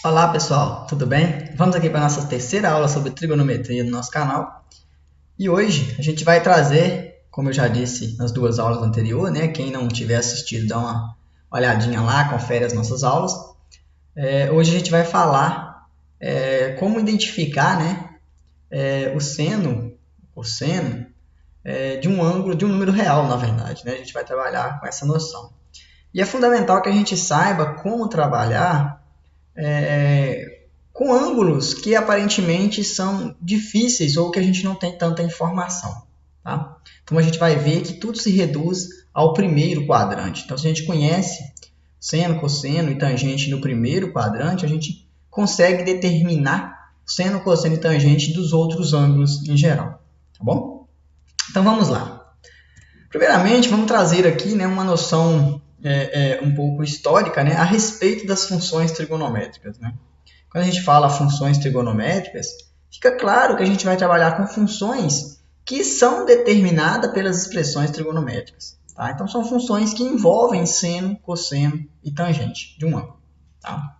Olá pessoal, tudo bem? Vamos aqui para a nossa terceira aula sobre trigonometria no nosso canal. E hoje a gente vai trazer, como eu já disse nas duas aulas anteriores, né? Quem não tiver assistido, dá uma olhadinha lá, confere as nossas aulas. Hoje a gente vai falar como identificar, né, o seno, cosseno, de um ângulo, de um número real, na verdade. Né? A gente vai trabalhar com essa noção. E é fundamental que a gente saiba como trabalhar com ângulos que aparentemente são difíceis ou que a gente não tem tanta informação. Tá? Então a gente vai ver que tudo se reduz ao primeiro quadrante. Então se a gente conhece seno, cosseno e tangente no primeiro quadrante, a gente consegue determinar seno, cosseno e tangente dos outros ângulos em geral. Tá bom? Então vamos lá. Primeiramente, vamos trazer aqui, né, uma noção um pouco histórica, né, a respeito das funções trigonométricas. Né? Quando a gente fala funções trigonométricas, fica claro que a gente vai trabalhar com funções que são determinadas pelas expressões trigonométricas. Tá? Então, são funções que envolvem seno, cosseno e tangente de um ângulo. Tá?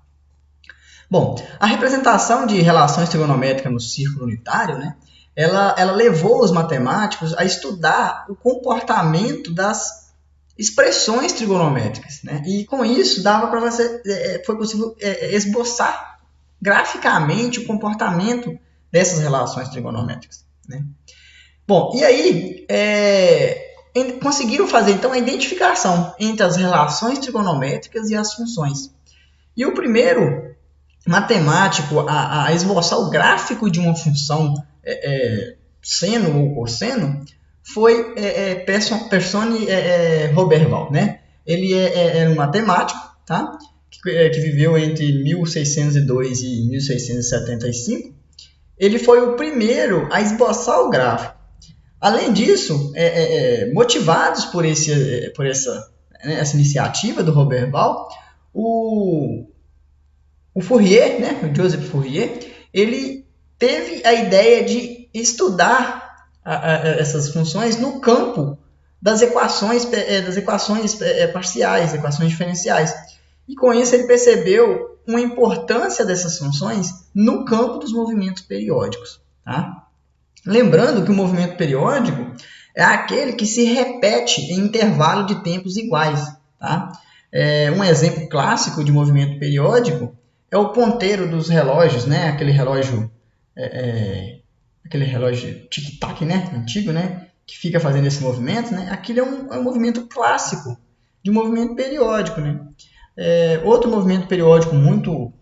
Bom, a representação de relações trigonométricas no círculo unitário, né, ela levou os matemáticos a estudar o comportamento das expressões trigonométricas. Né? E com isso, foi possível esboçar graficamente o comportamento dessas relações trigonométricas. Né? Bom, e aí conseguiram fazer então a identificação entre as relações trigonométricas e as funções. E o primeiro matemático a esboçar o gráfico de uma função seno ou cosseno foi Persone Roberval. Né? Ele era um matemático, tá? que viveu entre 1602 e 1675, ele foi o primeiro a esboçar o gráfico. Além disso, motivados por essa iniciativa do Roberval, o Fourier, né, o Joseph Fourier, ele teve a ideia de estudar essas funções no campo das equações parciais, equações diferenciais. E com isso ele percebeu uma importância dessas funções no campo dos movimentos periódicos. Tá? Lembrando que o movimento periódico é aquele que se repete em intervalo de tempos iguais. Tá? Um exemplo clássico de movimento periódico é o ponteiro dos relógios, né? Aquele relógio tic-tac, né? Antigo, né? Que fica fazendo esse movimento. Né? Aquilo é um movimento clássico de movimento periódico. Né? Outro movimento periódico muito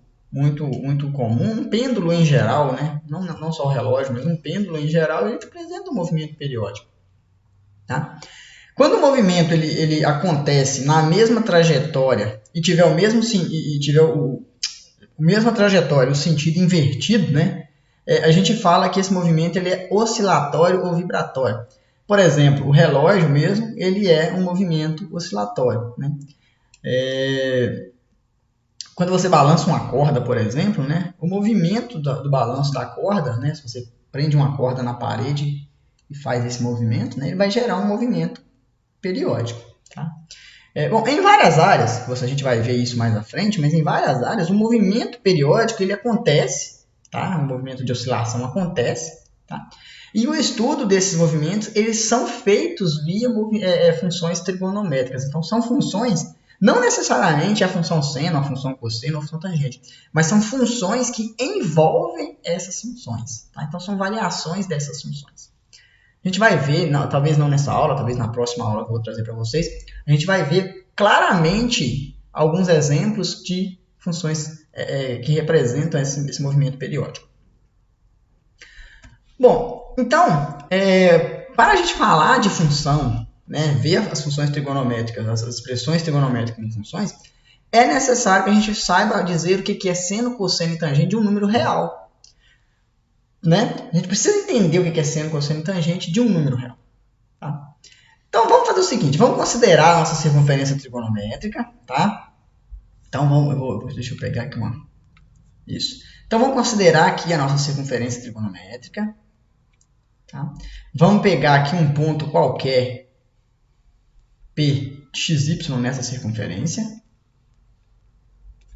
comum, um pêndulo em geral, né? não só o relógio, mas um pêndulo em geral, ele representa um movimento periódico. Tá? Quando o movimento ele acontece na mesma trajetória e tiver o mesmo mesma trajetória, o sentido invertido, né? A gente fala que esse movimento ele é oscilatório ou vibratório. Por exemplo, o relógio mesmo, ele é um movimento oscilatório. Né? Quando você balança uma corda, por exemplo, né, o movimento do balanço da corda, né, se você prende uma corda na parede e faz esse movimento, né, ele vai gerar um movimento periódico. Tá? Bom, em várias áreas, a gente vai ver isso mais à frente, mas em várias áreas o movimento periódico ele acontece, tá? O movimento de oscilação acontece, tá? E o estudo desses movimentos eles são feitos via funções trigonométricas. Então são funções, não necessariamente a função seno, a função cosseno, a função tangente, mas são funções que envolvem essas funções. Tá? Então são variações dessas funções. A gente vai ver, talvez não nessa aula, talvez na próxima aula que eu vou trazer para vocês, a gente vai ver claramente alguns exemplos de funções que representam esse movimento periódico. Bom, então, para a gente falar de função, né, ver as funções trigonométricas, as expressões trigonométricas em funções, é necessário que a gente saiba dizer o que é seno, cosseno e tangente de um número real. Né? A gente precisa entender o que é seno, cosseno e tangente de um número real. Tá? Então, vamos fazer o seguinte, vamos considerar a nossa circunferência trigonométrica. Tá? Então, deixa eu pegar aqui uma... Isso. Então, vamos considerar aqui a nossa circunferência trigonométrica. Tá? Vamos pegar aqui um ponto qualquer, P de XY nessa circunferência.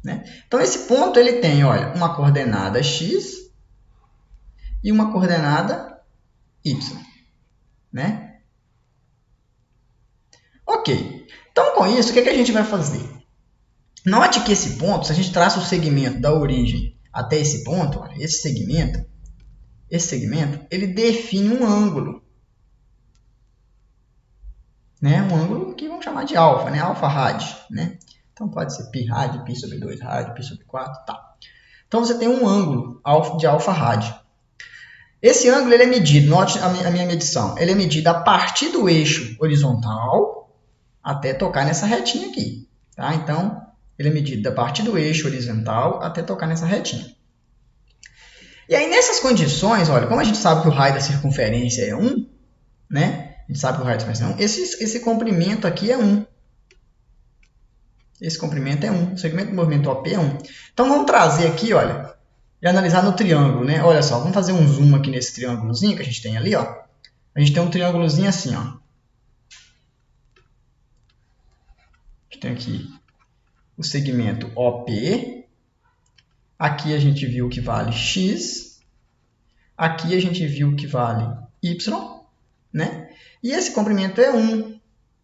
né? Então, esse ponto ele tem, olha, uma coordenada x e uma coordenada y, né? Ok. Então, com isso, o que a gente vai fazer? Note que esse ponto, se a gente traça o segmento da origem até esse ponto, olha, esse segmento, ele define um ângulo. Né? Um ângulo que vamos chamar de alfa, né? Alfa rad, né? Então pode ser π rad, π sobre 2 rad, π sobre 4, tá. Então você tem um ângulo de alfa rad. Esse ângulo ele é medido, note a minha medição, ele é medido a partir do eixo horizontal até tocar nessa retinha aqui, tá? Então ele é medido a partir do eixo horizontal até tocar nessa retinha. E aí nessas condições, olha, como a gente sabe que o raio da circunferência é 1, né? A gente sabe que o raio da circunferência é 1, esse comprimento aqui é 1. Esse comprimento é 1, o segmento do movimento OP é 1. Então vamos trazer aqui, olha, e analisar no triângulo, né? Olha só, vamos fazer um zoom aqui nesse triângulozinho que a gente tem ali, ó. A gente tem um triângulozinho assim, ó. A gente tem aqui o segmento OP. Aqui a gente viu que vale X. Aqui a gente viu que vale Y, né? E esse comprimento é 1.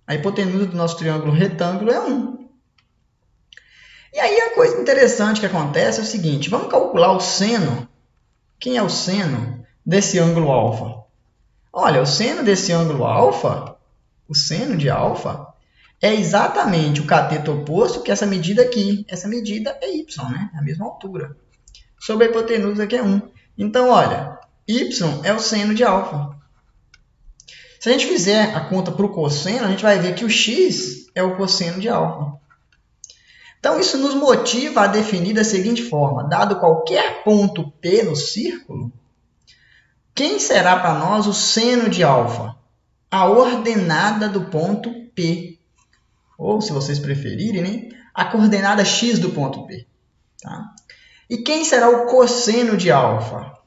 A hipotenusa do nosso triângulo retângulo é 1. E aí a coisa interessante que acontece é o seguinte, vamos calcular o seno. Quem é o seno desse ângulo alfa? Olha, o seno desse ângulo alfa, o seno de alfa, é exatamente o cateto oposto que essa medida aqui. Essa medida é y, né? A mesma altura. Sobre a hipotenusa que é 1. Então, olha, y é o seno de alfa. Se a gente fizer a conta para o cosseno, a gente vai ver que o x é o cosseno de alfa. Então, isso nos motiva a definir da seguinte forma. Dado qualquer ponto P no círculo, quem será para nós o seno de alfa? A ordenada do ponto P. Ou, se vocês preferirem, né, a coordenada x do ponto P. Tá? E quem será o cosseno de alfa?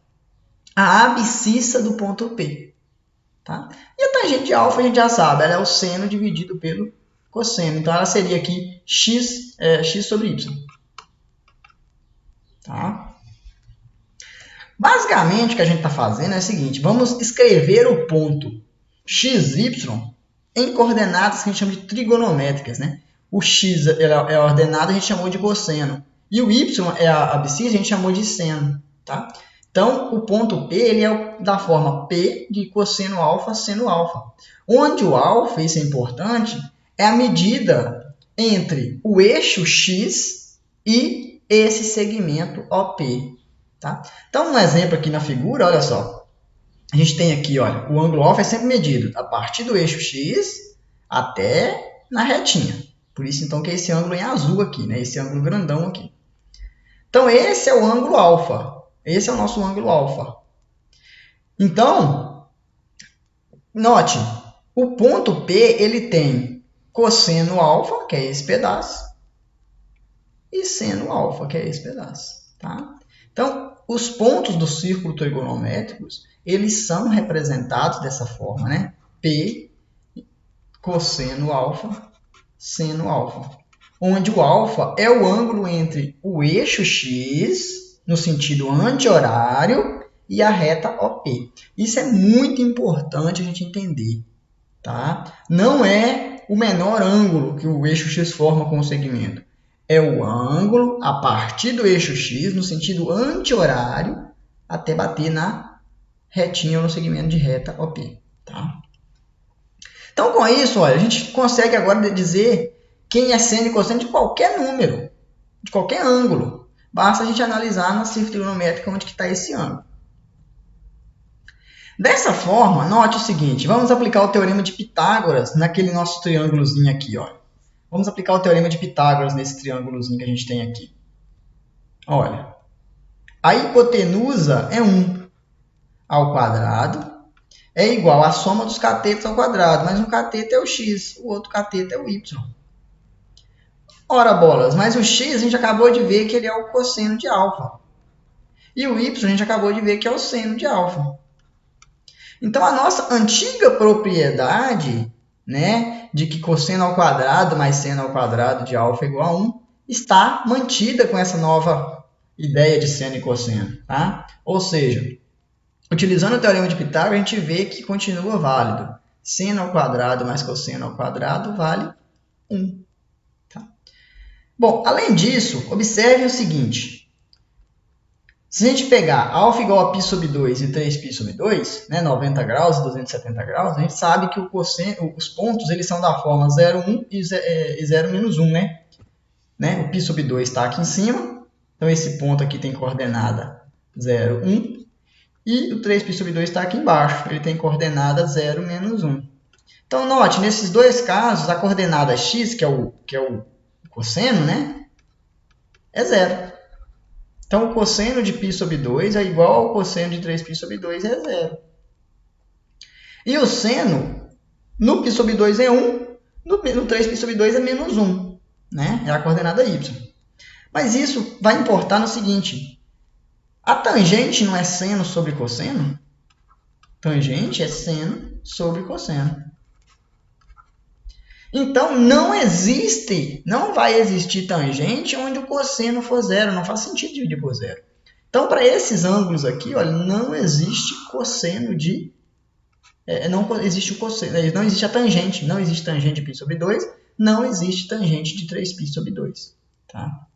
A abscissa do ponto P. Tá? E a tangente de alfa a gente já sabe, ela é o seno dividido pelo cosseno. Então, ela seria aqui x sobre y. Tá? Basicamente, o que a gente está fazendo é o seguinte. Vamos escrever o ponto xy em coordenadas que a gente chama de trigonométricas. Né? O x é a ordenada, a gente chamou de cosseno. E o y é a abscissa, a gente chamou de seno. Tá? Então, o ponto P ele é da forma P de cosseno alfa, seno alfa. Onde o alfa, isso é importante, é a medida entre o eixo x e esse segmento OP. Tá? Então, um exemplo aqui na figura, olha só. A gente tem aqui, olha, o ângulo alfa é sempre medido a partir do eixo x até na retinha. Por isso, então, que é esse ângulo em azul aqui, né? Esse ângulo grandão aqui. Então, esse é o ângulo alfa. Esse é o nosso ângulo alfa. Então, note, o ponto P ele tem cosseno alfa, que é esse pedaço, e seno alfa, que é esse pedaço. Tá? Então, os pontos do círculo trigonométricos, eles são representados dessa forma, né? P, cosseno alfa, seno alfa. Onde o alfa é o ângulo entre o eixo x, no sentido anti-horário, e a reta OP. Isso é muito importante a gente entender. Tá? Não é o menor ângulo que o eixo x forma com o segmento. É o ângulo a partir do eixo x, no sentido anti-horário, até bater na retinha ou no segmento de reta OP. Tá? Então, com isso, olha, a gente consegue agora dizer quem é seno e cosseno de qualquer número, de qualquer ângulo. Basta a gente analisar na círculo trigonométrica onde está esse ângulo. Dessa forma, note o seguinte, vamos aplicar o teorema de Pitágoras naquele nosso triângulozinho aqui. Ó. Vamos aplicar o teorema de Pitágoras nesse triângulozinho que a gente tem aqui. Olha, a hipotenusa é 1 ao quadrado é igual à soma dos catetos ao quadrado, mas um cateto é o x, o outro cateto é o y. Ora, bolas, mas o x a gente acabou de ver que ele é o cosseno de alfa. E o y a gente acabou de ver que é o seno de alfa. Então, a nossa antiga propriedade, né, de que cosseno ao quadrado mais seno ao quadrado de alfa é igual a 1, está mantida com essa nova ideia de seno e cosseno, tá? Ou seja, utilizando o teorema de Pitágoras, a gente vê que continua válido. Seno ao quadrado mais cosseno ao quadrado vale 1. Tá? Bom, além disso, observe o seguinte. Se a gente pegar alfa igual a π sobre 2 e 3π sobre 2, né, 90 graus e 270 graus, a gente sabe que os pontos eles são da forma 0, 1 e 0, menos 1, né? O π sobre 2 está aqui em cima, então esse ponto aqui tem coordenada 0, 1, e o 3π sobre 2 está aqui embaixo, ele tem coordenada 0, menos 1. Então, note, nesses dois casos, a coordenada x, que é o cosseno, né, é 0. Então, o cosseno de π sobre 2 é igual ao cosseno de 3π sobre 2 é 0. E o seno, no π sobre 2 é 1, no 3π sobre 2 é menos 1. Né? É a coordenada y. Mas isso vai importar no seguinte. A tangente não é seno sobre cosseno? Tangente é seno sobre cosseno. Então, não vai existir tangente onde o cosseno for 0. Não faz sentido dividir por 0. Então, para esses ângulos aqui, olha, não existe cosseno de... não existe o cosseno, não existe a tangente. Não existe tangente de π sobre 2. Não existe tangente de 3π sobre 2. Tá?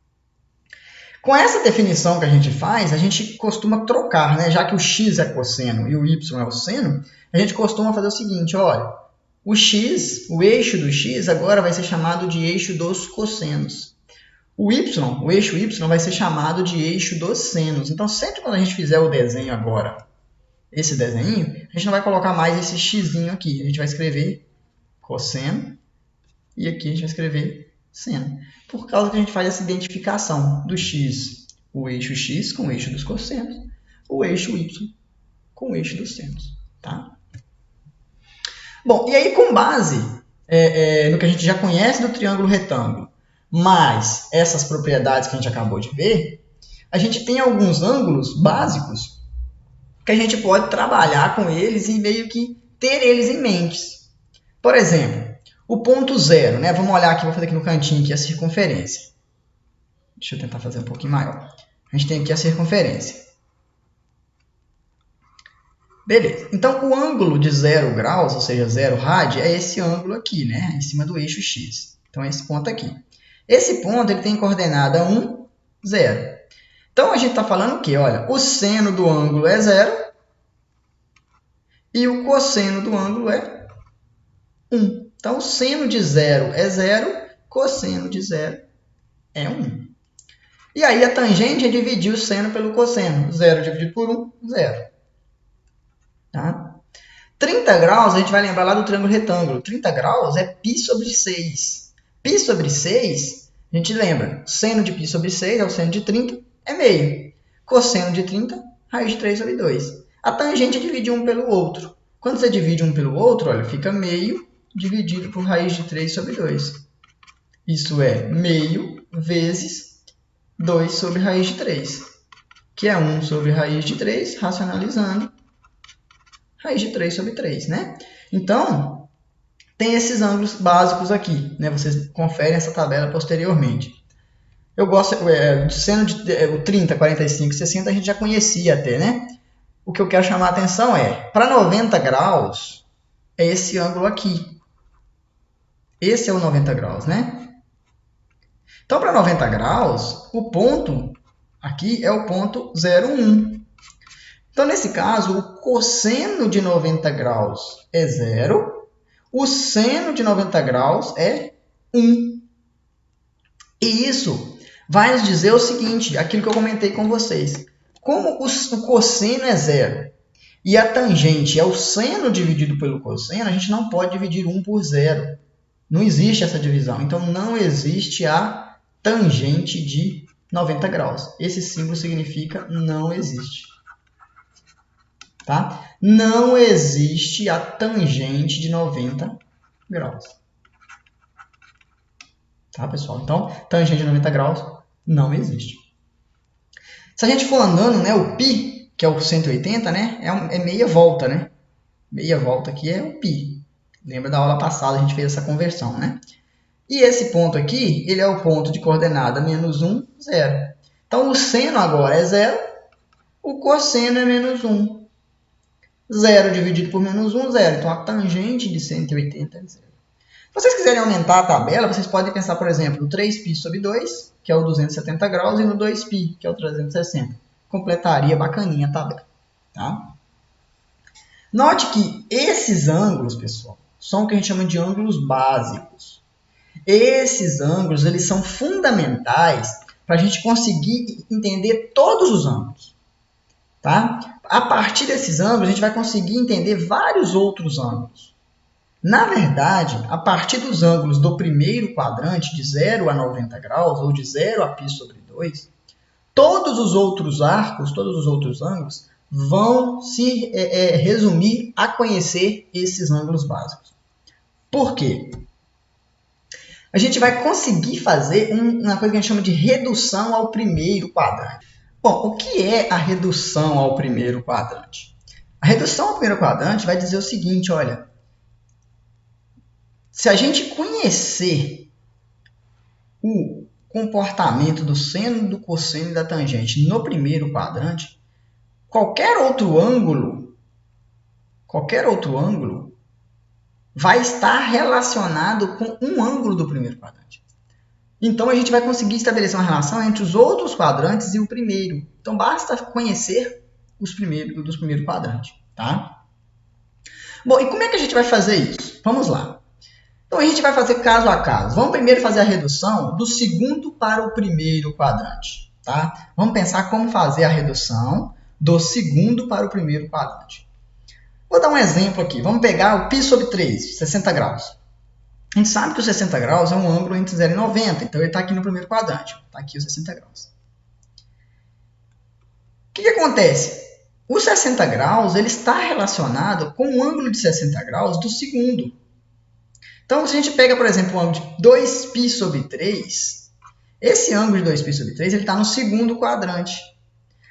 Com essa definição que a gente faz, a gente costuma trocar, né? Já que o x é cosseno e o y é o seno, a gente costuma fazer o seguinte, olha, o eixo do x agora vai ser chamado de eixo dos cossenos. O eixo y vai ser chamado de eixo dos senos. Então, sempre quando a gente fizer o desenho agora, esse desenho, a gente não vai colocar mais esse xzinho aqui. A gente vai escrever cosseno e aqui a gente vai escrever seno. Por causa que a gente faz essa identificação do x, o eixo x com o eixo dos cossenos, o eixo y com o eixo dos senos. Tá? Bom, e aí com base no que a gente já conhece do triângulo retângulo, mais essas propriedades que a gente acabou de ver, a gente tem alguns ângulos básicos que a gente pode trabalhar com eles e meio que ter eles em mente. Por exemplo, o ponto 0, né? Vamos olhar aqui, vou fazer aqui no cantinho aqui a circunferência. Deixa eu tentar fazer um pouquinho maior. A gente tem aqui a circunferência. Beleza. Então, o ângulo de 0 graus, ou seja, 0 rádio, é esse ângulo aqui, né? Em cima do eixo x. Então, é esse ponto aqui. Esse ponto ele tem coordenada 1, 0. Então, a gente está falando o quê? Olha, o seno do ângulo é 0 e o cosseno do ângulo é 1. Então, o seno de 0 é 0, cosseno de 0 é 1. E aí, a tangente é dividir o seno pelo cosseno. 0 dividido por 1, 0. Tá? 30 graus, a gente vai lembrar lá do triângulo retângulo. 30 graus é π sobre 6. Π sobre 6, a gente lembra, seno de π sobre 6 é o seno de 30, é meio. Cosseno de 30, raiz de 3 sobre 2. A tangente é dividir um pelo outro. Quando você divide um pelo outro, olha, fica meio dividido por raiz de 3 sobre 2. Isso é meio vezes 2 sobre raiz de 3, que é 1 sobre raiz de 3, racionalizando, raiz de 3 sobre 3, né? Então, tem esses ângulos básicos aqui, né? Vocês conferem essa tabela posteriormente. Eu gosto, seno de 30, 45, 60, a gente já conhecia até, né? O que eu quero chamar a atenção é, para 90 graus, é esse ângulo aqui. Esse é o 90 graus, né? Então, para 90 graus, o ponto aqui é o ponto 0, 1. Então, nesse caso, o cosseno de 90 graus é 0, o seno de 90 graus é 1. E isso vai nos dizer o seguinte, aquilo que eu comentei com vocês. Como o cosseno é 0 e a tangente é o seno dividido pelo cosseno, a gente não pode dividir 1 por 0. Não existe essa divisão. Então, não existe a tangente de 90 graus. Esse símbolo significa não existe. Tá? Não existe a tangente de 90 graus. Tá, pessoal? Então, tangente de 90 graus não existe. Se a gente for andando, né, o π, que é o 180, né, é meia volta, né? Meia volta aqui é o π. Lembra da aula passada, a gente fez essa conversão, né? E esse ponto aqui, ele é o ponto de coordenada menos 1, 0. Então, o seno agora é 0, o cosseno é menos 1. 0 dividido por menos 1, 0. Então, a tangente de 180 é 0. Se vocês quiserem aumentar a tabela, vocês podem pensar, por exemplo, no 3π sobre 2, que é o 270 graus, e no 2π, que é o 360. Completaria bacaninha a tabela. Tá? Note que esses ângulos, pessoal, são o que a gente chama de ângulos básicos. Esses ângulos, eles são fundamentais para a gente conseguir entender todos os ângulos. Tá? A partir desses ângulos, a gente vai conseguir entender vários outros ângulos. Na verdade, a partir dos ângulos do primeiro quadrante, de 0 a 90 graus, ou de 0 a π sobre 2, todos os outros arcos, todos os outros ângulos, vão se resumir a conhecer esses ângulos básicos. Por quê? A gente vai conseguir fazer uma coisa que a gente chama de redução ao primeiro quadrante. Bom, o que é a redução ao primeiro quadrante? A redução ao primeiro quadrante vai dizer o seguinte, olha, se a gente conhecer o comportamento do seno, do cosseno e da tangente no primeiro quadrante, qualquer outro ângulo vai estar relacionado com um ângulo do primeiro quadrante. Então, a gente vai conseguir estabelecer uma relação entre os outros quadrantes e o primeiro. Então, basta conhecer os primeiros primeiro quadrante. Tá? Bom, e como é que a gente vai fazer isso? Vamos lá. Então, a gente vai fazer caso a caso. Vamos primeiro fazer a redução do segundo para o primeiro quadrante. Tá? Vamos pensar como fazer a redução do segundo para o primeiro quadrante. Vou dar um exemplo aqui. Vamos pegar o π sobre 3, 60 graus. A gente sabe que o 60 graus é um ângulo entre 0 e 90, então ele está aqui no primeiro quadrante. Está aqui os 60 graus. O que acontece? O 60 graus ele está relacionado com o ângulo de 60 graus do segundo. Então, se a gente pega, por exemplo, o ângulo de 2π sobre 3, esse ângulo de 2π sobre 3 está no segundo quadrante.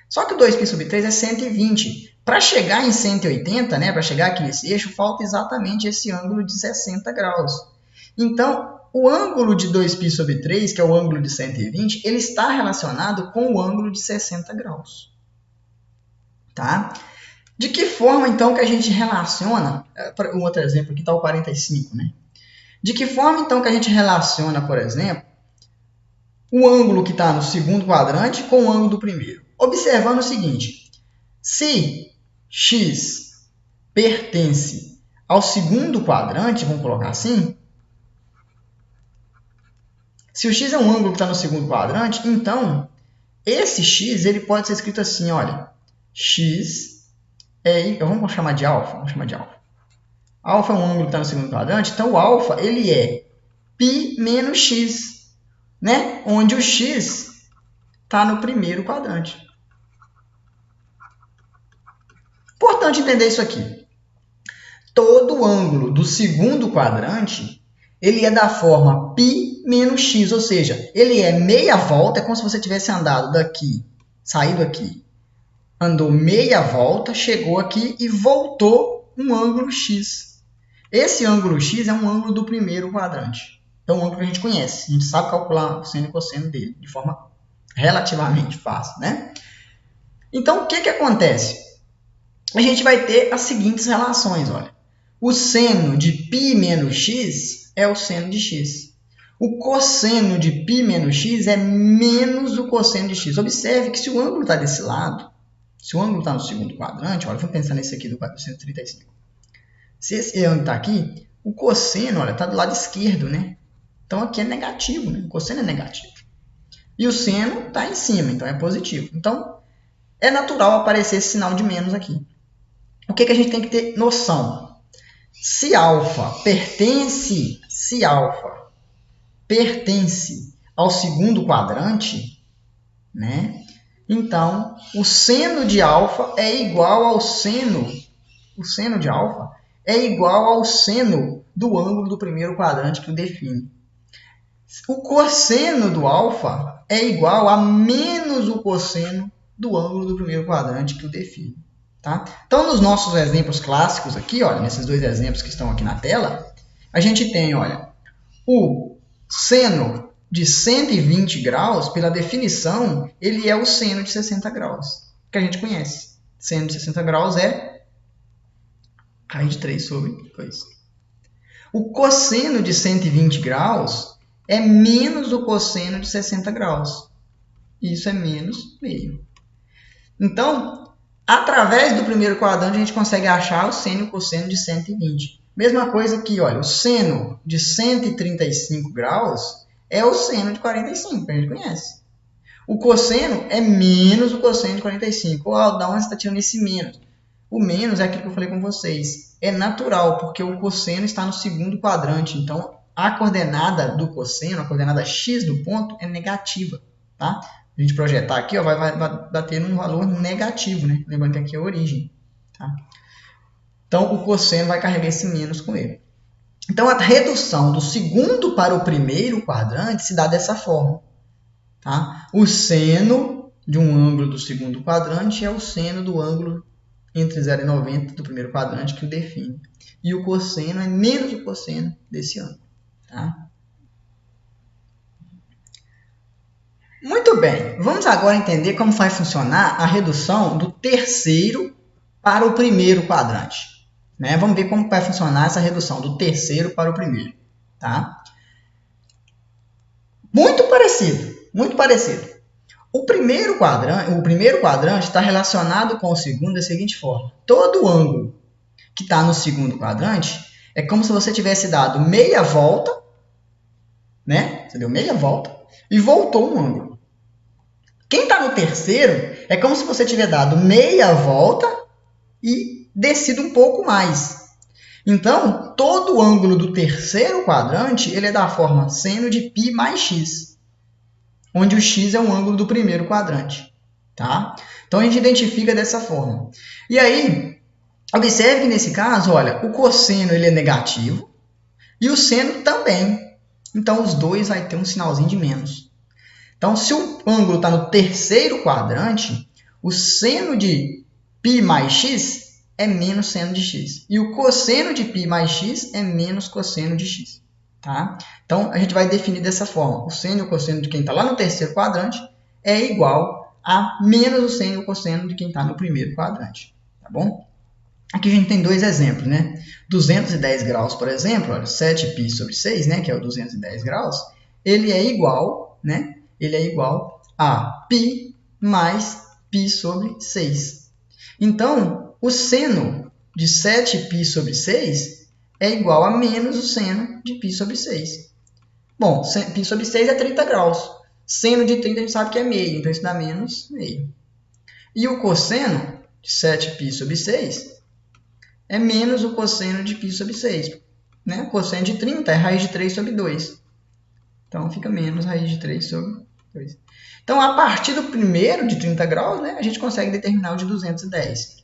Só que o 2π sobre 3 é 120. Para chegar em 180, né, para chegar aqui nesse eixo, falta exatamente esse ângulo de 60 graus. Então, o ângulo de 2π sobre 3, que é o ângulo de 120, ele está relacionado com o ângulo de 60 graus. Tá? De que forma, então, que a gente relaciona... Um outro exemplo aqui está o 45, né? De que forma, então, que a gente relaciona, por exemplo, o ângulo que está no segundo quadrante com o ângulo do primeiro? Observando o seguinte, se x pertence ao segundo quadrante, vamos colocar assim, se o x é um ângulo que está no segundo quadrante, então, esse x ele pode ser escrito assim, olha, x é... Vamos chamar de alfa, Alfa é um ângulo que está no segundo quadrante, então o alfa ele é π menos x, né? Onde o x está no primeiro quadrante. Importante entender isso aqui. Todo ângulo do segundo quadrante, ele é da forma π menos x, ou seja, ele é meia volta, é como se você tivesse andado daqui, saído aqui, andou meia volta, chegou aqui e voltou um ângulo x. Esse ângulo x é um ângulo do primeiro quadrante. É um ângulo que a gente conhece, a gente sabe calcular o seno e cosseno dele de forma relativamente fácil, né? Então, o que acontece? A gente vai ter as seguintes relações, olha. O seno de π menos x é o seno de x. O cosseno de π menos x é menos o cosseno de x. Observe que se o ângulo está desse lado, se o ângulo está no segundo quadrante, olha, vamos pensar nesse aqui do 435. Se esse ângulo está aqui, o cosseno, olha, está do lado esquerdo, né? Então, aqui é negativo, né? O cosseno é negativo. E o seno está em cima, então é positivo. Então, é natural aparecer esse sinal de menos aqui. O que a gente tem que ter noção? Se alfa pertence ao segundo quadrante, né? Então, o seno de alfa é igual ao seno, de alfa é igual ao seno do ângulo do primeiro quadrante que o define. O cosseno do alfa é igual a menos o cosseno do ângulo do primeiro quadrante que o define. Tá? Então, nos nossos exemplos clássicos aqui, olha, nesses dois exemplos que estão aqui na tela, a gente tem, olha, o seno de 120 graus, pela definição, ele é o seno de 60 graus, que a gente conhece. Seno de 60 graus é raiz de 3 sobre 2. O cosseno de 120 graus é menos o cosseno de 60 graus. Isso é menos meio. Então, através do primeiro quadrante, a gente consegue achar o seno e o cosseno de 120. Mesma coisa aqui, olha, o seno de 135 graus é o seno de 45, que a gente conhece. O cosseno é menos o cosseno de 45. Da onde você está tirando esse menos? O menos é aquilo que eu falei com vocês. É natural, porque o cosseno está no segundo quadrante. Então, a coordenada do cosseno, a coordenada x do ponto, é negativa. Tá? A gente projetar aqui, ó, vai bater num valor negativo, né? Lembrando que aqui é a origem. Tá? Então, o cosseno vai carregar esse menos com ele. Então, a redução do segundo para o primeiro quadrante se dá dessa forma. Tá? O seno de um ângulo do segundo quadrante é o seno do ângulo entre 0 e 90 do primeiro quadrante que o define. E o cosseno é menos o cosseno desse ângulo. Tá? Muito bem, vamos agora entender como vai funcionar a redução do terceiro para o primeiro quadrante. Né? Vamos ver como vai funcionar essa redução do terceiro para o primeiro. Tá? Muito parecido, muito parecido. O primeiro quadrante está relacionado com o segundo da seguinte forma. Todo ângulo que está no segundo quadrante é como se você tivesse dado meia volta, né? Você deu meia volta e voltou um ângulo. Quem está no terceiro é como se você tivesse dado meia volta e descido um pouco mais. Então, todo ângulo do terceiro quadrante ele é da forma seno de π mais x, onde o x é um ângulo do primeiro quadrante. Tá? Então, a gente identifica dessa forma. E aí, observe que nesse caso, olha, o cosseno ele é negativo e o seno também. Então, os dois vai ter um sinalzinho de menos. Então, se o ângulo está no terceiro quadrante, o seno de π mais x é menos seno de x. E o cosseno de π mais x é menos cosseno de x. Tá? Então, a gente vai definir dessa forma. O seno e o cosseno de quem está lá no terceiro quadrante é igual a menos o seno e o cosseno de quem está no primeiro quadrante. Tá bom? Aqui a gente tem dois exemplos. Né? 210 graus, por exemplo, olha, 7π sobre 6, né, que é o 210 graus, ele é igual, né, a π mais π sobre 6. Então, o seno de 7π sobre 6 é igual a menos o seno de π sobre 6. Bom, π sobre 6 é 30 graus. Seno de 30 a gente sabe que é meio, então isso dá menos meio. E o cosseno de 7π sobre 6 é menos o cosseno de π sobre 6. Né? O cosseno de 30 é raiz de 3 sobre 2. Então, fica menos raiz de 3 sobre 2. Então, a partir do primeiro de 30 graus, né, a gente consegue determinar o de 210.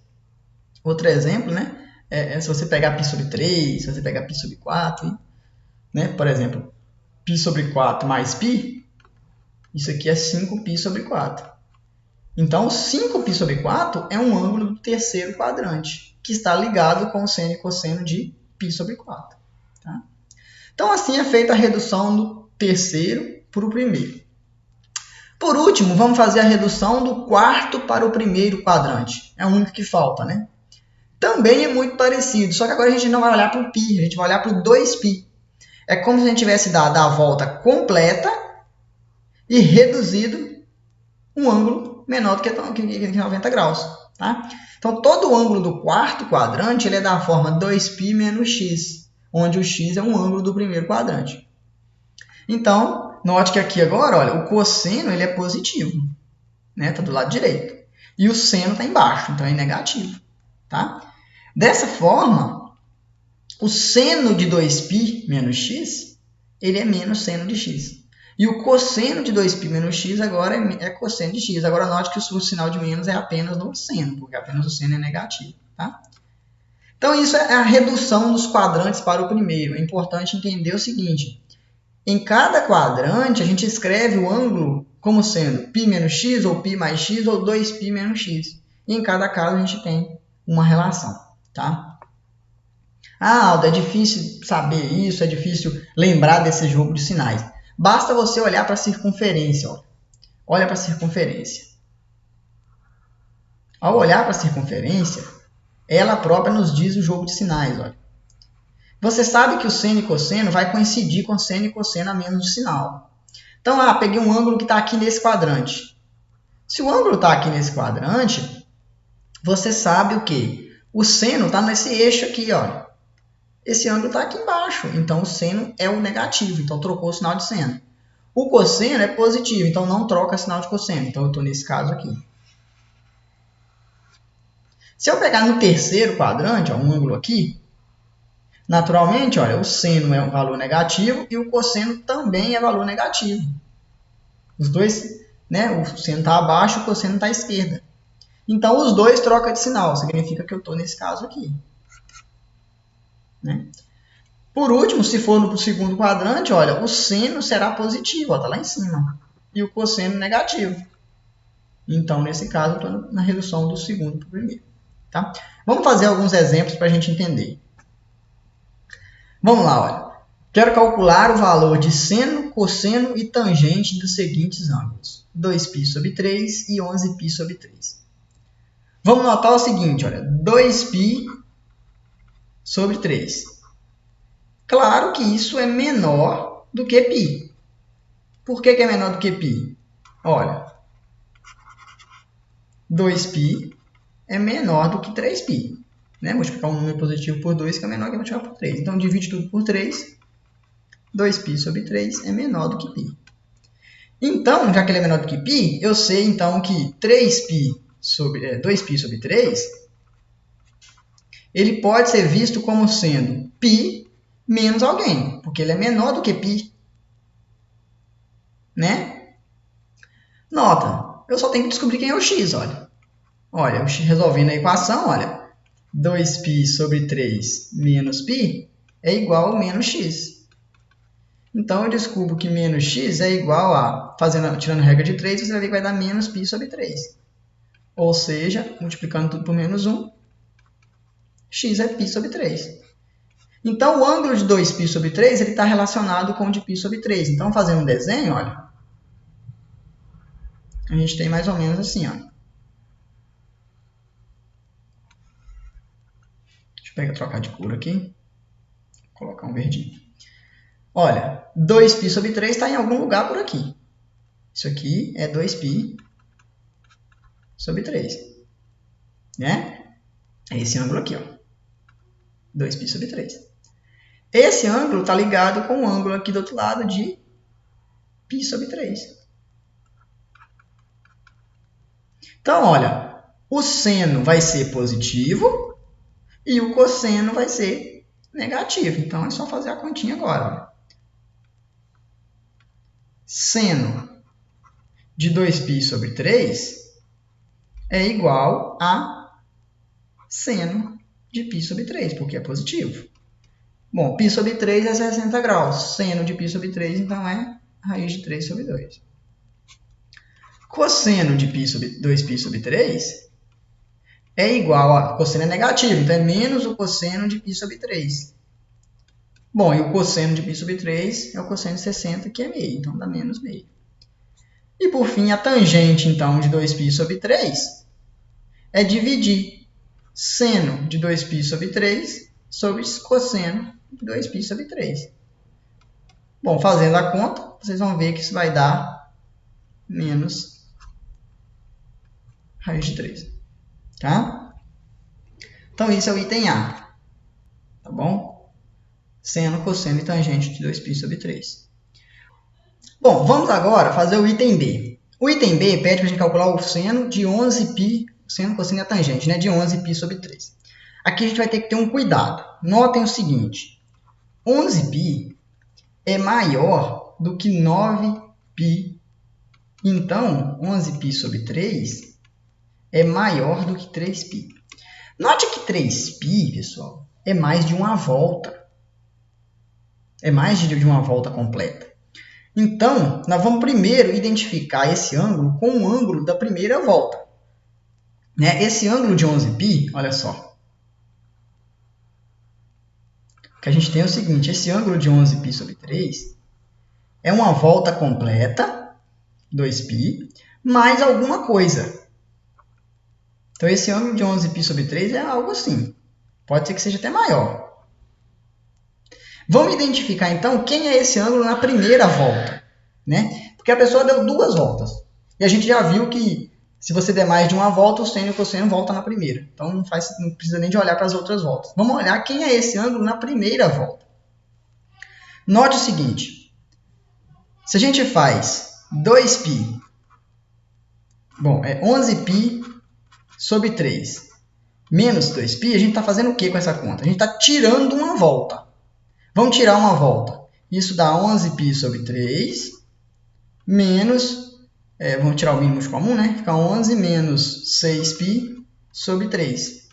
Outro exemplo, né, é se você pegar π sobre 3, se você pegar π sobre 4, né, por exemplo, π sobre 4 mais π, isso aqui é 5π sobre 4. Então, 5π sobre 4 é um ângulo do terceiro quadrante, que está ligado com o seno e cosseno de π sobre 4. Tá? Então, assim é feita a redução do terceiro para o primeiro. Por último, vamos fazer a redução do quarto para o primeiro quadrante. É o único que falta, né? Também é muito parecido, só que agora a gente não vai olhar para o π, a gente vai olhar para o 2π. É como se a gente tivesse dado a volta completa e reduzido um ângulo menor do que 90 graus. Tá? Então, todo ângulo do quarto quadrante ele é da forma 2π menos x, onde o x é um ângulo do primeiro quadrante. Então, note que aqui agora, olha, o cosseno ele é positivo, né? Está do lado direito. E o seno está embaixo, então é negativo. Tá? Dessa forma, o seno de 2π menos x ele é menos seno de x. E o cosseno de 2π menos x agora é cosseno de x. Agora, note que o sinal de menos é apenas no seno, porque apenas o seno é negativo. Tá? Então, isso é a redução dos quadrantes para o primeiro. É importante entender o seguinte. Em cada quadrante, a gente escreve o ângulo como sendo π menos x, ou π mais x, ou 2π menos x. E em cada caso, a gente tem uma relação. Tá? Ah, Aldo, é difícil saber isso, é difícil lembrar desse jogo de sinais. Basta você olhar para a circunferência. Ó. Olha para a circunferência. Ao olhar para a circunferência, ela própria nos diz o jogo de sinais. Olha. Você sabe que o seno e cosseno vai coincidir com seno e cosseno a menos o sinal. Então, peguei um ângulo que está aqui nesse quadrante. Se o ângulo está aqui nesse quadrante, você sabe o quê? O seno está nesse eixo aqui, ó. Esse ângulo está aqui embaixo, então o seno é o negativo, então trocou o sinal de seno. O cosseno é positivo, então não troca sinal de cosseno, então eu estou nesse caso aqui. Se eu pegar no terceiro quadrante, ó, um ângulo aqui, naturalmente, olha, o seno é um valor negativo e o cosseno também é valor negativo. Os dois, né, o seno está abaixo, o cosseno está à esquerda. Então, os dois trocam de sinal, significa que eu estou nesse caso aqui. Né? Por último, se for no segundo quadrante, olha, o seno será positivo, está lá em cima, e o cosseno negativo. Então, nesse caso, eu estou na redução do segundo para o primeiro. Tá? Vamos fazer alguns exemplos para a gente entender. Vamos lá, olha. Quero calcular o valor de seno, cosseno e tangente dos seguintes ângulos. 2π sobre 3 e 11π sobre 3. Vamos notar o seguinte, olha, 2π sobre 3. Claro que isso é menor do que π. Por que é menor do que π? Olha, 2π é menor do que 3π. Né? Multiplicar um número positivo por 2, que é menor que multiplicar por 3. Então, divide tudo por 3. 2π sobre 3 é menor do que π. Então, já que ele é menor do que π, eu sei então que 2π sobre 3, ele pode ser visto como sendo π menos alguém, porque ele é menor do que π. Né? Nota, eu só tenho que descobrir quem é o x, olha. Olha, resolvendo a equação, olha, 2π sobre 3 menos π é igual a menos x. Então, eu descubro que menos x é igual a, tirando a regra de 3, você vai ver que vai dar menos π sobre 3. Ou seja, multiplicando tudo por menos 1, x é π sobre 3. Então, o ângulo de 2π sobre 3 está relacionado com o de π sobre 3. Então, fazendo um desenho, olha, a gente tem mais ou menos assim, ó. Deixa eu trocar de cor aqui. Vou colocar um verdinho. Olha, 2π sobre 3 está em algum lugar por aqui. Isso aqui é 2π sobre 3. Né? É esse ângulo aqui, ó. 2π sobre 3. Esse ângulo está ligado com o ângulo aqui do outro lado de π sobre 3. Então, olha, o seno vai ser positivo e o cosseno vai ser negativo. Então, é só fazer a continha agora. Olha. Seno de 2π sobre 3 é igual a seno de π sobre 3, porque é positivo. Bom, π sobre 3 é 60 graus. Seno de π sobre 3, então, é raiz de 3 sobre 2. Cosseno de 2π sobre 3 é igual a... Cosseno é negativo, então é menos o cosseno de π sobre 3. Bom, e o cosseno de π sobre 3 é o cosseno de 60, que é meio, então dá menos meio. E por fim, a tangente, então, de 2π sobre 3 é dividir seno de 2π sobre 3 sobre cosseno de 2π sobre 3. Bom, fazendo a conta, vocês vão ver que isso vai dar menos raiz de 3. Tá? Então, isso é o item A. Tá bom? Seno, cosseno e tangente de 2π sobre 3. Bom, vamos agora fazer o item B. O item B pede para a gente calcular o seno de 11π, seno, cosseno e a tangente, né, de 11π sobre 3. Aqui a gente vai ter que ter um cuidado. Notem o seguinte. 11π é maior do que 9π. Então, 11π sobre 3 é maior do que 3π. Note que 3π, pessoal, é mais de uma volta. É mais de uma volta completa. Então, nós vamos primeiro identificar esse ângulo com o ângulo da primeira volta. Né? Esse ângulo de 11π, olha só. O que a gente tem é o seguinte, esse ângulo de 11π sobre 3 é uma volta completa, 2π, mais alguma coisa. Então, esse ângulo de 11π/3 é algo assim. Pode ser que seja até maior. Vamos identificar, então, quem é esse ângulo na primeira volta, né? Porque a pessoa deu 2 voltas. E a gente já viu que, se você der mais de uma volta, o seno e o cosseno voltam na primeira. Então, não precisa nem de olhar para as outras voltas. Vamos olhar quem é esse ângulo na primeira volta. Note o seguinte. Se a gente faz 2π, bom, é 11π/3 menos 2π, a gente está fazendo o que com essa conta? A gente está tirando uma volta. Vamos tirar uma volta. Isso dá 11π/3 menos, vamos tirar o mínimo comum, né? Fica 11 menos 6π/3,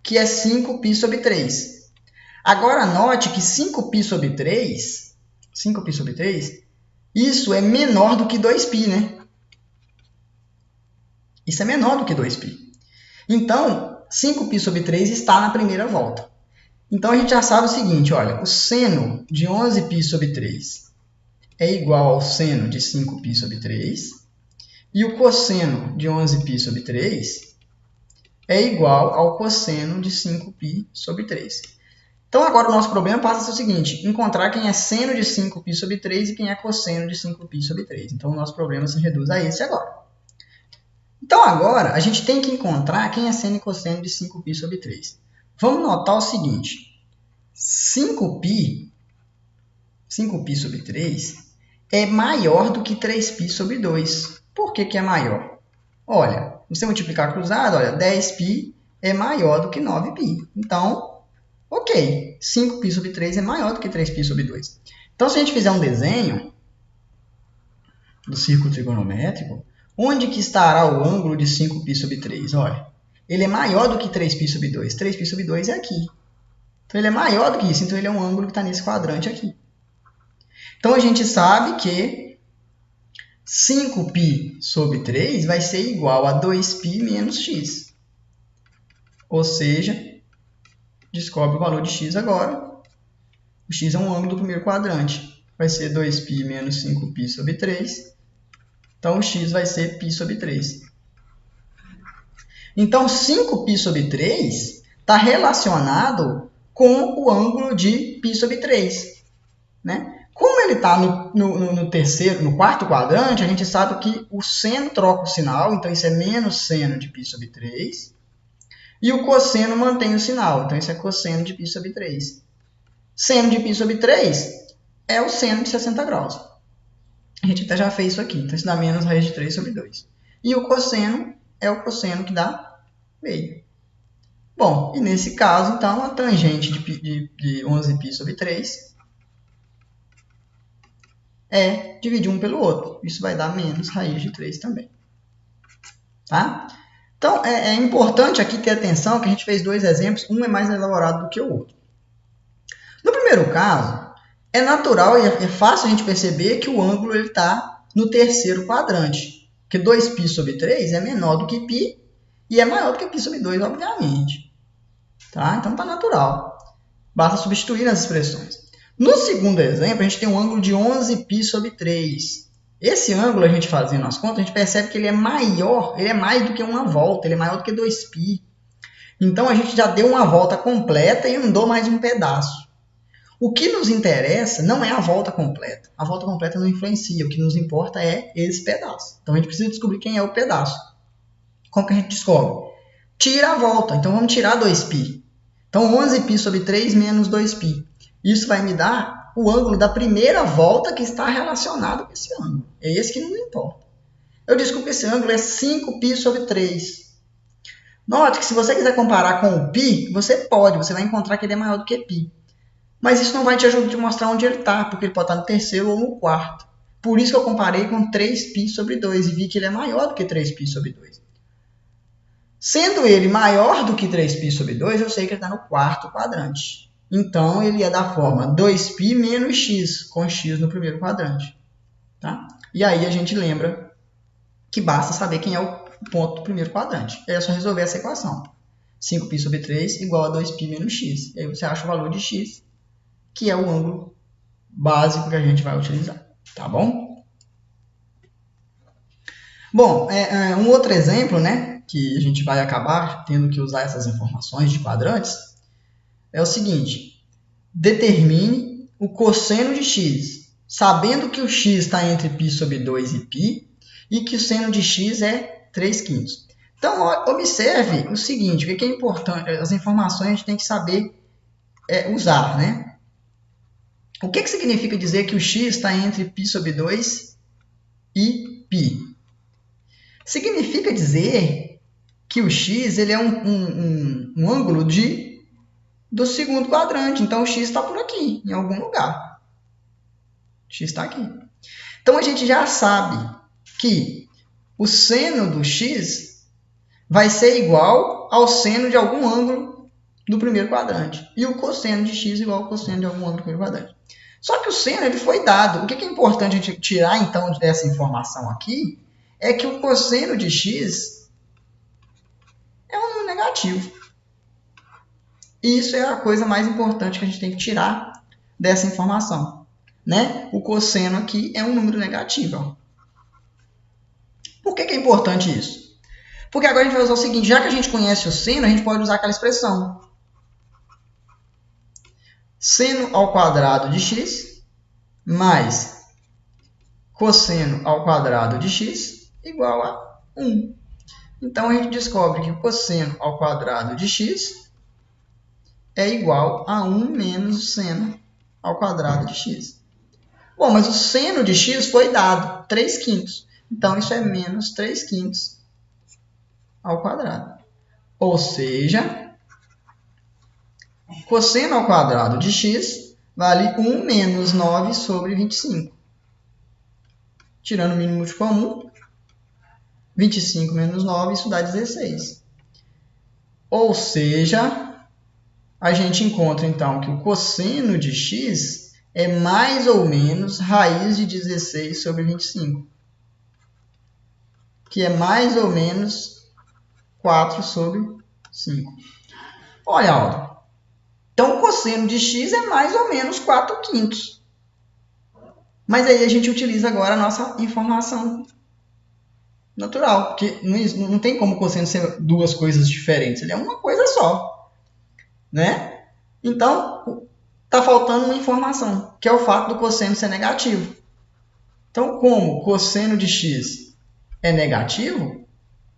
que é 5π/3. Agora, note que 5π/3, isso é menor do que 2π, né? Isso é menor do que 2π. Então, 5π/3 está na primeira volta. Então, a gente já sabe o seguinte, olha, o seno de 11π/3 é igual ao seno de 5π/3 e o cosseno de 11π/3 é igual ao cosseno de 5π/3. Então, agora o nosso problema passa a ser o seguinte, encontrar quem é seno de 5π/3 e quem é cosseno de 5π/3. Então, o nosso problema se reduz a esse agora. Então, agora, a gente tem que encontrar quem é seno e cosseno de 5π/3. Vamos notar o seguinte, 5π/3 é maior do que 3π/2. Por que é maior? Olha, você multiplicar cruzado, olha, 10π é maior do que 9π. Então, ok, 5π/3 é maior do que 3π/2. Então, se a gente fizer um desenho do círculo trigonométrico, onde que estará o ângulo de 5π/3? Olha, ele é maior do que 3π/2. 3π/2 é aqui. Então, ele é maior do que isso. Então, ele é um ângulo que está nesse quadrante aqui. Então, a gente sabe que 5π/3 vai ser igual a 2π menos x. Ou seja, descobre o valor de x agora. O x é um ângulo do primeiro quadrante. Vai ser 2π menos 5π/3. Então, o x vai ser π/3. Então, 5π/3 está relacionado com o ângulo de π/3. Né? Como ele está no quarto quadrante, a gente sabe que o seno troca o sinal. Então, isso é menos seno de π/3. E o cosseno mantém o sinal. Então, isso é cosseno de π/3. Seno de π/3 é o seno de 60 graus. A gente até já fez isso aqui. Então, isso dá menos raiz de 3/2. E o cosseno é o cosseno que dá meio. Bom, e nesse caso, então, a tangente de 11π/3 é dividir um pelo outro. Isso vai dar menos raiz de 3 também. Tá? Então, é importante aqui ter atenção que a gente fez 2 exemplos. Um é mais elaborado do que o outro. No primeiro caso, é natural e é fácil a gente perceber que o ângulo está no terceiro quadrante. Porque 2π/3 é menor do que π e é maior do que π/2, obviamente. Tá? Então, está natural. Basta substituir nas expressões. No segundo exemplo, a gente tem um ângulo de 11π/3. Esse ângulo, a gente fazendo as contas, a gente percebe que ele é maior, ele é mais do que uma volta, ele é maior do que 2π. Então, a gente já deu uma volta completa e andou mais um pedaço. O que nos interessa não é a volta completa. A volta completa não influencia. O que nos importa é esse pedaço. Então, a gente precisa descobrir quem é o pedaço. Como que a gente descobre? Tira a volta. Então, vamos tirar 2π. Então, 11π/3 menos 2π. Isso vai me dar o ângulo da primeira volta que está relacionado com esse ângulo. É esse que não importa. Eu descubro que esse ângulo é 5π/3. Note que se você quiser comparar com o π, você pode. Você vai encontrar que ele é maior do que π. Mas isso não vai te ajudar a te mostrar onde ele está, porque ele pode estar no terceiro ou no quarto. Por isso que eu comparei com 3π/2 e vi que ele é maior do que 3π/2. Sendo ele maior do que 3π/2, eu sei que ele está no quarto quadrante. Então, ele é da forma 2π menos x, com x no primeiro quadrante. Tá? E aí a gente lembra que basta saber quem é o ponto do primeiro quadrante. É só resolver essa equação. 5π/3 igual a 2π menos x. E aí você acha o valor de x, que é o ângulo básico que a gente vai utilizar. Tá bom? Bom, um outro exemplo, né, que a gente vai acabar tendo que usar essas informações de quadrantes, é o seguinte: determine o cosseno de x, sabendo que o x está entre π sobre 2 e π, e que o seno de x é 3/5. Então, observe o seguinte, o que é importante, as informações a gente tem que saber usar, né? O que significa dizer que o x está entre π sobre 2 e π? Significa dizer que o x ele é um ângulo do segundo quadrante. Então, o x está por aqui, em algum lugar. O x está aqui. Então, a gente já sabe que o seno do x vai ser igual ao seno de algum ângulo do primeiro quadrante. E o cosseno de x igual ao cosseno de algum ângulo do primeiro quadrante. Só que o seno ele foi dado. O que é importante a gente tirar, então, dessa informação aqui é que o cosseno de x é um número negativo. E isso é a coisa mais importante que a gente tem que tirar dessa informação. Né? O cosseno aqui é um número negativo. Ó. Por que é importante isso? Porque agora a gente vai usar o seguinte, já que a gente conhece o seno, a gente pode usar aquela expressão. Seno ao quadrado de x mais cosseno ao quadrado de x igual a 1. Então, a gente descobre que o cosseno ao quadrado de x é igual a 1 menos o seno ao quadrado de x. Bom, mas o seno de x foi dado, 3/5. Então, isso é menos 3/5 ao quadrado. Ou seja, cosseno ao quadrado de x vale 1 menos 9 sobre 25. Tirando o mínimo múltiplo comum, 25 menos 9, isso dá 16. Ou seja, a gente encontra, então, que o cosseno de x é mais ou menos raiz de 16 sobre 25. Que é mais ou menos 4 sobre 5. Olha, Aldo. Então, o cosseno de x é mais ou menos 4/5. Mas aí a gente utiliza agora a nossa informação natural, porque não tem como o cosseno ser duas coisas diferentes, ele é uma coisa só, né? Então, está faltando uma informação, que é o fato do cosseno ser negativo. Então, como o cosseno de x é negativo,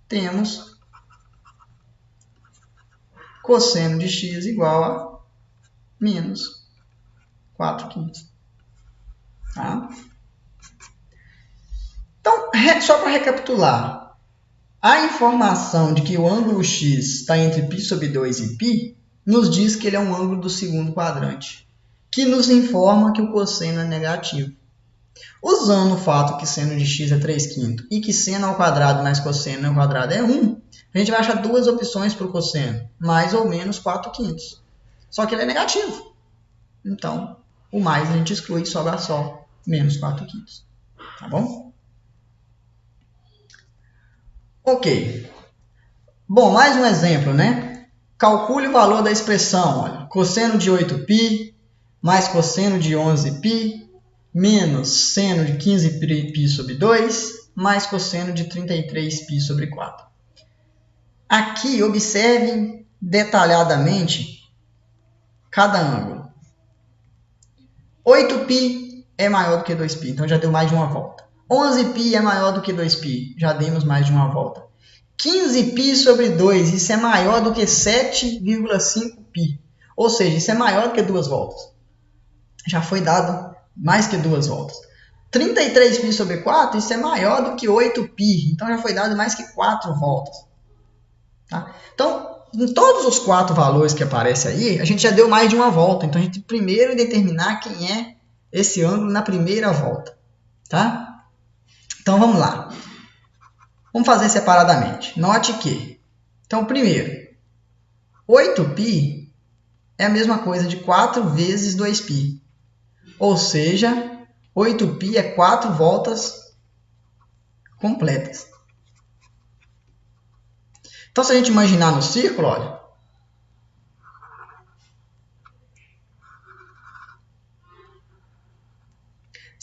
temos cosseno de x igual a menos 4/5. Tá? Então, só para recapitular, a informação de que o ângulo x está entre π sobre 2 e π nos diz que ele é um ângulo do segundo quadrante, que nos informa que o cosseno é negativo. Usando o fato que seno de x é 3/5 e que seno ao quadrado mais cosseno ao quadrado é 1, a gente vai achar duas opções para o cosseno, mais ou menos 4/5. Só que ele é negativo. Então, o mais a gente exclui e sobra só menos 4/5. Tá bom? Ok. Bom, mais um exemplo, né? Calcule o valor da expressão. Olha, cosseno de 8π mais cosseno de 11π menos seno de 15π sobre 2 mais cosseno de 33π sobre 4. Aqui, observem detalhadamente cada ângulo. 8π é maior do que 2π, então já deu mais de uma volta. 11π é maior do que 2π, já demos mais de uma volta. 15π sobre 2, isso é maior do que 7,5π. Ou seja, isso é maior do que duas voltas. Já foi dado mais que duas voltas. 33π sobre 4, isso é maior do que 8π. Então, já foi dado mais que 4 voltas. Tá? Então, em todos os 4 valores que aparecem aí, a gente já deu mais de uma volta. Então, a gente primeiro determinar quem é esse ângulo na primeira volta. Tá? Então, vamos lá. Vamos fazer separadamente. Note que, então, primeiro, 8π é a mesma coisa de 4 vezes 2π. Ou seja, 8π é 4 voltas completas. Então, se a gente imaginar no círculo, olha.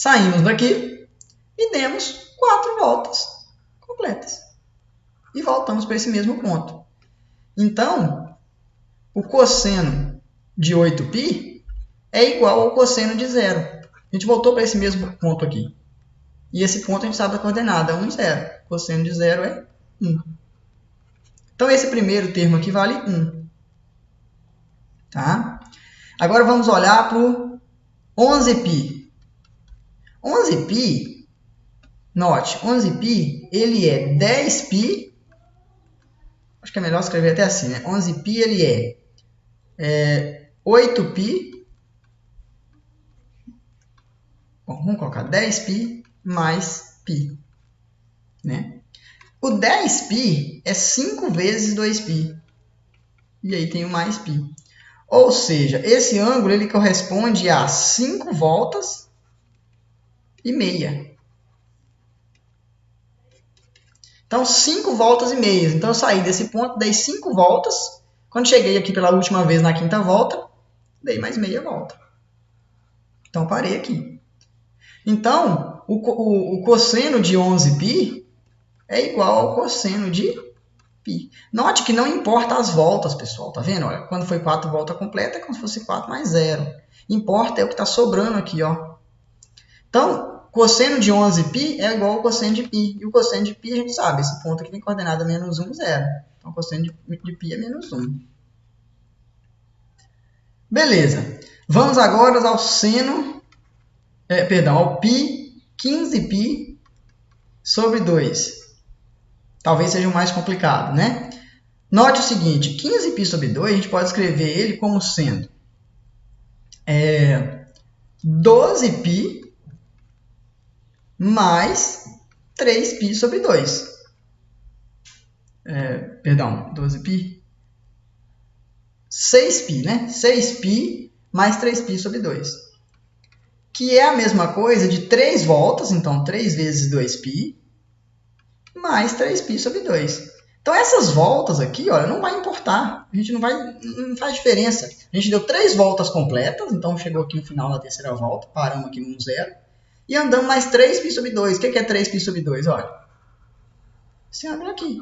Saímos daqui e demos 4 voltas completas. E voltamos para esse mesmo ponto. Então, o cosseno de 8π é igual ao cosseno de 0. A gente voltou para esse mesmo ponto aqui. E esse ponto a gente sabe a coordenada, 1, 0. O cosseno de 0 é 1. Então, esse primeiro termo aqui vale 1. Tá? Agora, vamos olhar para o 11π. 11π, note, 11π, ele é 10π. Acho que é melhor escrever até assim, né? 11π, ele é 8π. Bom, vamos colocar 10π mais π. Né? O 10π é 5 vezes 2π. E aí tem o mais π. Ou seja, esse ângulo ele corresponde a 5 voltas e meia. Então, 5 voltas e meia. Então, eu saí desse ponto, dei 5 voltas. Quando cheguei aqui pela última vez na quinta volta, dei mais meia volta. Então, parei aqui. Então, o cosseno de 11π é igual ao cosseno de π. Note que não importa as voltas, pessoal. Tá vendo? Olha, quando foi 4 voltas completas, é como se fosse 4 mais 0. Importa é o que está sobrando aqui, ó. Então, cosseno de 11π é igual ao cosseno de π. E o cosseno de π, a gente sabe, esse ponto aqui tem coordenada menos 1, 0. Então, o cosseno de π é menos 1. Beleza. Vamos agora ao seno, ao π 15π sobre 2. Talvez seja o mais complicado, né? Note o seguinte, 15π sobre 2, a gente pode escrever ele como sendo 12π mais 3π sobre 2. 12π? 6π, né? 6π mais 3π sobre 2. Que é a mesma coisa de 3 voltas, então 3 vezes 2π, mais 3π sobre 2. Então, essas voltas aqui, olha, não vai importar. A gente não faz diferença. A gente deu 3 voltas completas, então chegou aqui no final da terceira volta, paramos aqui no 0. E andamos mais 3π sobre 2. O que é 3π sobre 2? Olha, esse ângulo aqui.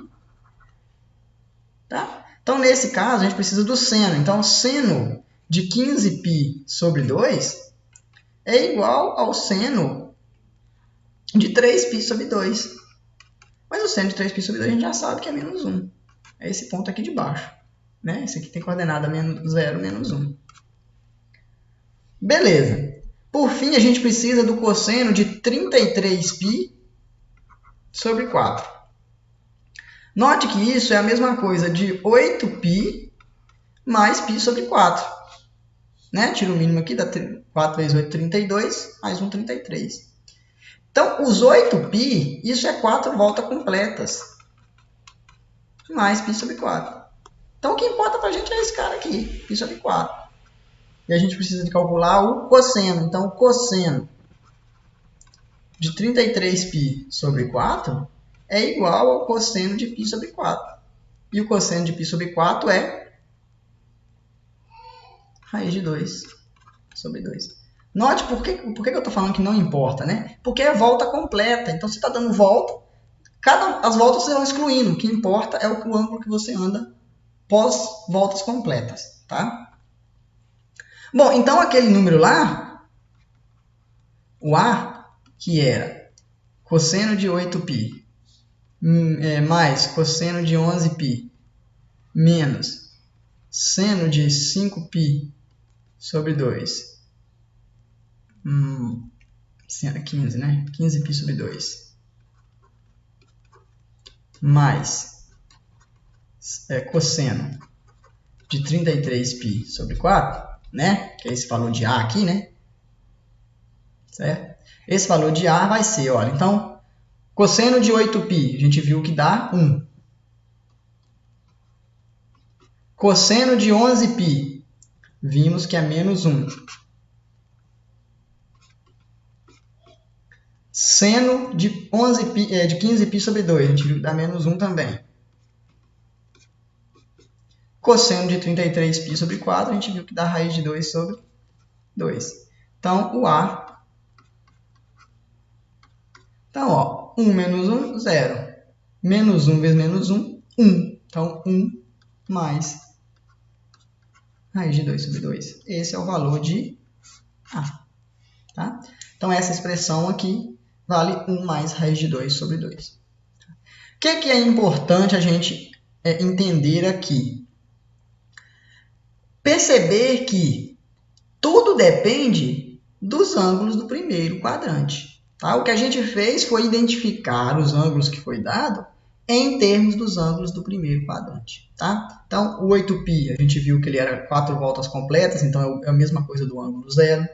Tá? Então, nesse caso, a gente precisa do seno. Então, o seno de 15π sobre 2 é igual ao seno de 3π sobre 2. Mas o seno de 3π sobre 2 a gente já sabe que é menos 1. É esse ponto aqui de baixo. Né? Esse aqui tem coordenada menos 0, menos 1. Beleza. Por fim, a gente precisa do cosseno de 33π sobre 4. Note que isso é a mesma coisa de 8π mais π sobre 4. Né? Tiro o mínimo aqui, dá 4 vezes 8, 32, mais 1, 33. Então, os 8π, isso é 4 voltas completas, mais π sobre 4. Então, o que importa para a gente é esse cara aqui, π sobre 4. E a gente precisa de calcular o cosseno. Então, o cosseno de 33π sobre 4 é igual ao cosseno de π sobre 4. E o cosseno de π sobre 4 é raiz de 2 sobre 2. Note por que eu estou falando que não importa, né? Porque é volta completa. Então, você está dando volta, as voltas você vai excluindo. O que importa é o ângulo que você anda pós voltas completas, tá? Bom, então aquele número lá, o A, que era cosseno de 8π mais cosseno de 11π menos seno de 5π sobre 2. 15, né? 15π sobre 2. Mais cosseno de 33π sobre 4, né? Que é esse valor de A aqui, né? Certo? Esse valor de A vai ser, olha, então, cosseno de 8π, a gente viu que dá 1. Cosseno de 11π, vimos que é menos 1. Seno de 15π sobre 2, a gente viu que dá menos 1 também. Cosseno de 33π sobre 4, a gente viu que dá raiz de 2 sobre 2. Então, o A Então, ó, 1 menos 1, 0. Menos 1 vezes menos 1, 1. Então, 1 mais raiz de 2 sobre 2. Esse é o valor de A. Tá? Então, essa expressão aqui vale 1 mais raiz de 2 sobre 2. O que é importante a gente entender aqui? Perceber que tudo depende dos ângulos do primeiro quadrante. Tá? O que a gente fez foi identificar os ângulos que foi dado em termos dos ângulos do primeiro quadrante. Tá? Então, o 8π, a gente viu que ele era 4 voltas completas, então é a mesma coisa do ângulo zero.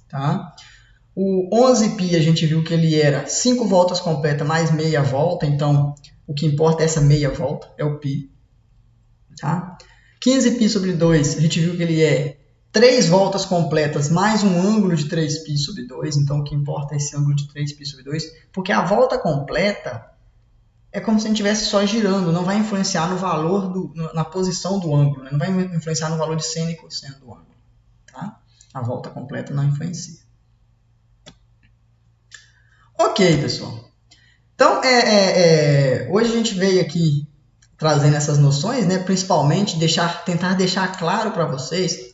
Tá? O 11π, a gente viu que ele era 5 voltas completas mais meia volta, então o que importa é essa meia volta, é o π. Tá? 15π sobre 2, a gente viu que ele é 3 voltas completas mais um ângulo de 3π sobre 2, então o que importa é esse ângulo de 3π sobre 2, porque a volta completa é como se a gente estivesse só girando, não vai influenciar no valor, na posição do ângulo, né? Não vai influenciar no valor de seno e cosseno do ângulo. Tá? A volta completa não influencia. Ok, pessoal. Então, hoje a gente veio aqui trazendo essas noções, né? Principalmente tentar deixar claro para vocês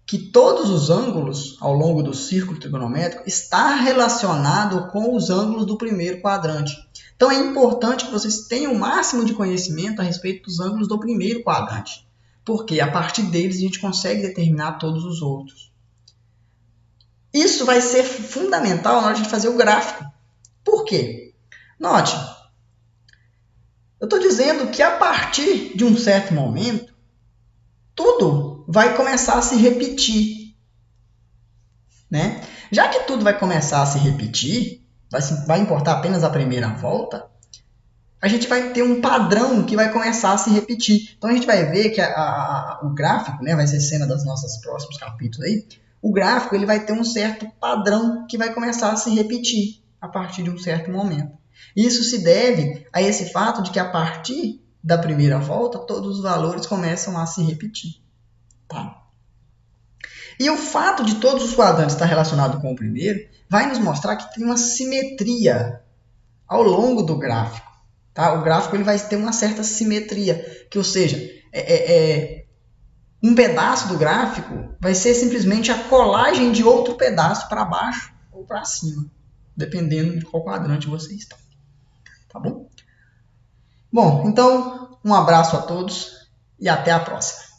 que todos os ângulos ao longo do círculo trigonométrico está relacionado com os ângulos do primeiro quadrante. Então é importante que vocês tenham o máximo de conhecimento a respeito dos ângulos do primeiro quadrante, porque a partir deles a gente consegue determinar todos os outros. Isso vai ser fundamental na hora de fazer o gráfico. Por quê? Note, eu estou dizendo que a partir de um certo momento, tudo vai começar a se repetir. Né? Já que tudo vai começar a se repetir, vai importar apenas a primeira volta, a gente vai ter um padrão que vai começar a se repetir. Então a gente vai ver que o gráfico, né, vai ser cena dos nossos próximos capítulos aí, o gráfico ele vai ter um certo padrão que vai começar a se repetir a partir de um certo momento. Isso se deve a esse fato de que a partir da primeira volta, todos os valores começam a se repetir. Tá? E o fato de todos os quadrantes estar relacionado com o primeiro vai nos mostrar que tem uma simetria ao longo do gráfico. Tá? O gráfico ele vai ter uma certa simetria, que, ou seja, um pedaço do gráfico vai ser simplesmente a colagem de outro pedaço para baixo ou para cima, dependendo de qual quadrante você está. Tá bom? Bom, então, um abraço a todos e até a próxima.